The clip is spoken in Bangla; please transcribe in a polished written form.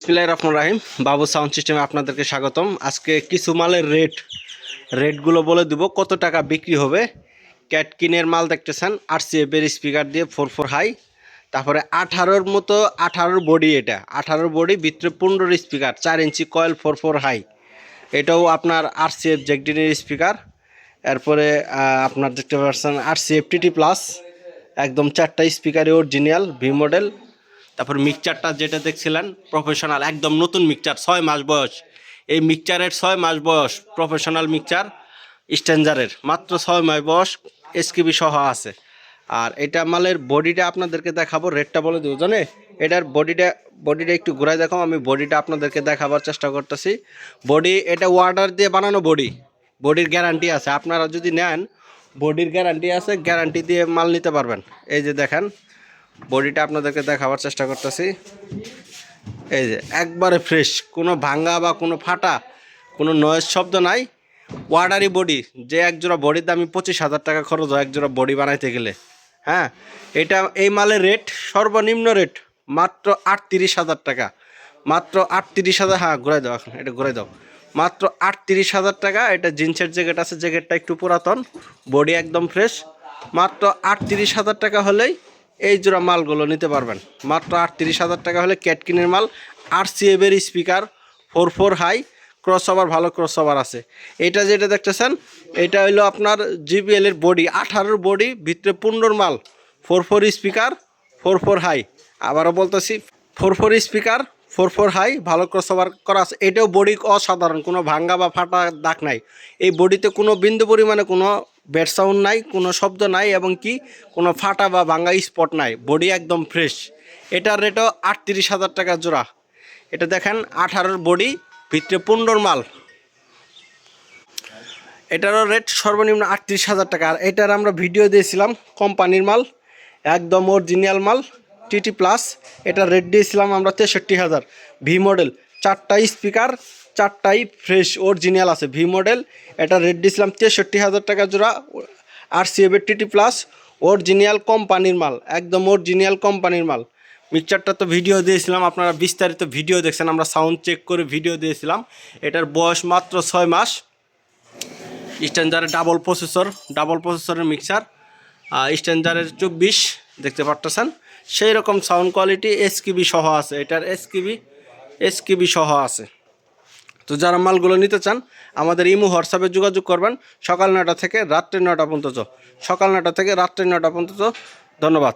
বিসমিল্লাহির রহমানির রহিম। বাবু সাউন্ড সিস্টেমে আপনাদেরকে স্বাগতম। আজকে কিছু মালের রেটগুলো বলে দেব, কত টাকা বিক্রি হবে। ক্যাটকিনের মাল দেখতেছেন, RCF এর স্পিকার দিয়ে 4 হাই, তারপরে 18-র মতো 18-র বডি, এটা 18-র বডি, ভিতরে 15-র স্পিকার, 4 ইঞ্চি কয়েল 4 হাই। এটাও আপনার RCF জ্যাকডিনের স্পিকার। এরপরে আপনার দেখতে পাচ্ছেন RCF TT প্লাস, একদম 4টা স্পিকারই অরিজিনাল ভি মডেল। তারপর মিক্সচারটা যেটা দেখছিলেন প্রফেশনাল, একদম নতুন মিক্সচার, 6 মাস বয়স। এই মিক্সচারের 6 মাস বয়স, প্রফেশনাল মিক্সচার স্ট্যান্ডারের, মাত্র 6 মাস বয়স, SKB সহ আছে। আর এটা মালের বডিটা আপনাদেরকে দেখাবো, রেটটা বলে দেবো জানে। এটার বডিটা একটু ঘুরাই দেখাও, আমি বডিটা আপনাদেরকে দেখাবার চেষ্টা করতেছি। বডি এটা ওয়াটার দিয়ে বানানো বডির গ্যারান্টি আছে। আপনারা যদি নেন, বডির গ্যারান্টি আছে, গ্যারান্টি দিয়ে মাল নিতে পারবেন। এই যে দেখেন, বডিটা আপনাদেরকে দেখাবার চেষ্টা করতেছি। এই যে একবারে ফ্রেশ, কোনো ভাঙ্গা বা কোনো ফাটা, কোনো নয়েজ শব্দ নাই। ওয়াটারি বডি, যে একজোড়া বডির দামই 25,000 টাকা খরচ হয় একজোড়া বডি বানাইতে গেলে। হ্যাঁ, এই মালের রেট, সর্বনিম্ন রেট মাত্র 38,000 টাকা। মাত্র 38,000। হ্যাঁ, ঘুরাই দাও, এখন এটা ঘুরাই দাও। মাত্র 38,000 টাকা। এটা জিন্সের জ্যাকেট আছে, জ্যাকেটটা একটু পুরাতন, বডি একদম ফ্রেশ। মাত্র 38,000 টাকা হলেই এই জোড়া মালগুলো নিতে পারবেন। মাত্র 38,000 টাকা হলে ক্যাটকিনের মাল। RCF এর স্পিকার 4 হাই, ক্রস ওভার, ভালো ক্রস ওভার আছে। এটা যেটা দেখতেছেন, এটা হইলো আপনার JBL এর বডি, 18-র বডি, ভিতরে 15-র মাল, 4 স্পিকার, 4 হাই। আবারও বলতেছি, 4 স্পিকার, 4 হাই, ভালো ক্রস ওভার করা আছে। এটাও বডি অসাধারণ, কোনো ভাঙ্গা বা ফাটা দাগ নাই। এই বডিতে কোনো বিন্দু পরিমাণে কোনো ব্যাড সাউন্ড নাই, কোনো শব্দ নাই, এবং কি কোনো ফাটা বা ভাঙ্গা স্পট নাই। বডি একদম ফ্রেশ। এটার রেটও 38,000 টাকা জোড়া। এটা দেখেন, 18-র বডি, ভিতরে 15-র মাল। এটারও রেট সর্বনিম্ন 38,000 টাকা। আর এটার আমরা ভিডিও দিয়েছিলাম, কোম্পানির মাল, একদম অরিজিনাল মাল, TT প্লাস। এটার রেট দিয়েছিলাম আমরা 63,000। ভি মডেল, 4টা স্পিকার, 4টাই ফ্রেশ অরিজিনাল আছে, ভি মডেল। এটা রেট দিয়েছিলাম 63,000 টাকা জোড়া। RCF এর TT প্লাস, অরিজিনাল কোম্পানির মাল, একদম অরিজিনাল কোম্পানির মাল। মিক্সচারটা তো ভিডিও দিয়েছিলাম, আপনারা বিস্তারিত ভিডিও দেখছেন, আমরা সাউন্ড চেক করে ভিডিও দিয়েছিলাম। এটার বয়স মাত্র 6 মাস। স্ট্যান্ডারের ডাবল প্রসেসরের মিক্সার, স্ট্যান্ডারের 24 দেখতে পারতেছেন। সেই রকম সাউন্ড কোয়ালিটি, SKB সহ আছে। এটার SKB সহ আছে। তো যারা মালগুলো নিতে চান, আমাদের ইমো হোয়াটসঅ্যাপে যোগাযোগ করবেন। সকাল 9টা থেকে রাত্রে 9টা পর্যন্ত। ধন্যবাদ।